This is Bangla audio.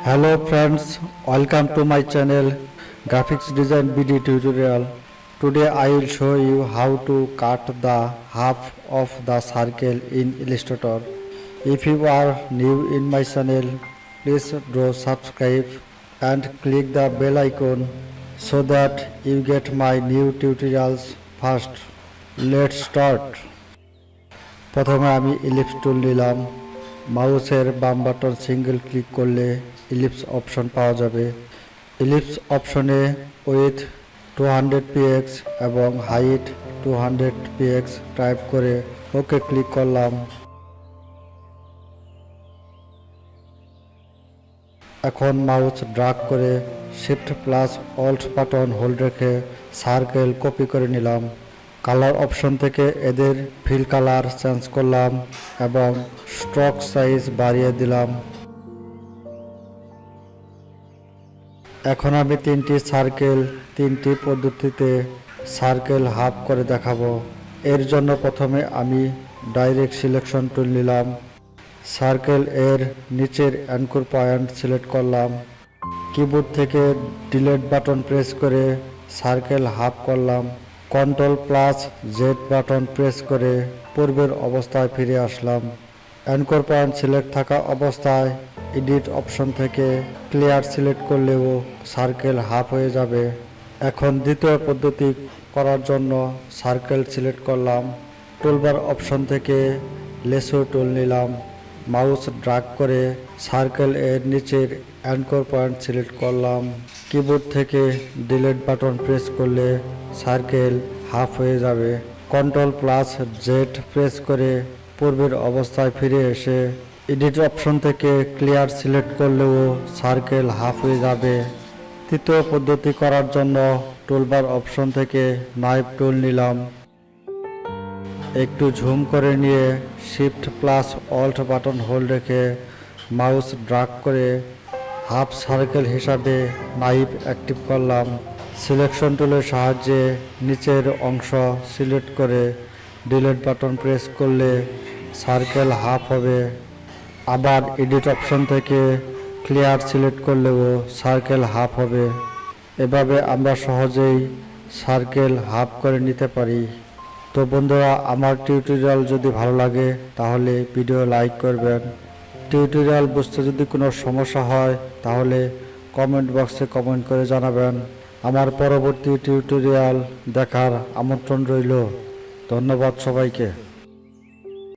Hello friends, welcome to my channel Graphics Design video tutorial. Today I will show you how to cut the half of the circle in Illustrator. If you are new in my channel, please do subscribe and click the bell icon so that you get my new tutorials first. Let's start. প্রথমে আমি ইলিপস টুল নিলাম। মাউসের বাম বাটন সিঙ্গেল ক্লিক করলে ইলিপস অপশন পাওয়া যাবে। ইলিপস অপশনে উইথ 200 px এবং হাইট 200 px টাইপ করে ওকে ক্লিক করলাম। এখন মাউস ড্র্যাগ করে shift plus alt button hold রেখে সার্কেল কপি করে নিলাম। কালার অপশন থেকে এদের ফিল কালার চেঞ্জ করলাম এবং স্ট্রোক সাইজ বাড়িয়ে দিলাম। এখন আমি তিনটি সার্কেল তিনটি পদ্ধতিতে সার্কেল হাফ করে দেখাবো। এর জন্য প্রথমে আমি ডাইরেক্ট সিলেকশন টুল নিলাম। সার্কেল এর নিচের অ্যাঙ্কর পয়েন্ট সিলেক্ট করলাম। কিবোর্ড থেকে ডিলিট বাটন প্রেস করে সার্কেল হাফ করলাম। Control plus Z button press করে পূর্বের অবস্থায় ফিরে আসলাম। অ্যাঙ্কর পয়েন্ট সিলেক্ট থাকা অবস্থায় এডিট অপশন থেকে ক্লিয়ার সিলেক্ট করলেও সার্কেল হাফ হয়ে যাবে। এখন দ্বিতীয় পদ্ধতি করার জন্য সার্কেল সিলেক্ট করলাম। টুলবার অপশন থেকে লেসো টুল নিলাম। মাউস ড্র্যাগ করে সার্কেল এর নিচের অ্যাঙ্কর পয়েন্ট সিলেক্ট করলাম। কিবোর্ড থেকে ডিলিট বাটন প্রেস করলে সার্কেল হাফ হয়ে যাবে। কন্ট্রোল প্লাস জেড প্রেস করে পূর্বের অবস্থায় ফিরে এসে এডিট অপশন থেকে ক্লিয়ার সিলেক্ট করলেও সার্কেল হাফ হয়ে যাবে। তৃতীয় পদ্ধতি করার জন্য টুলবার অপশন থেকে নাইফ টুল নিলাম। একটু ঝুম করে নিয়ে shift plus alt button hold রেখে মাউস ড্র্যাগ করে হাফ সার্কেল হিসাবে নাইফ অ্যাক্টিভ করলাম। সিলেকশন টুলের সাহায্যে নিচের অংশ সিলেক্ট করে ডিলিট বাটন প্রেস করলে সার্কেল হাফ হবে। আবার এডিট অপশন থেকে ক্লিয়ার সিলেক্ট করলেও সার্কেল হাফ হবে। এভাবে আমরা সহজেই সার্কেল হাফ করে নিতে পারি। তো বন্ধুরা, আমার টিউটোরিয়াল যদি ভালো লাগে তাহলে ভিডিও লাইক করবেন। টিউটোরিয়াল বুঝতে যদি কোনো সমস্যা হয় তাহলে কমেন্ট বক্সে কমেন্ট করে জানাবেন। আমার পরবর্তী টিউটোরিয়াল দেখার আমন্ত্রণ রইল। ধন্যবাদ সবাইকে।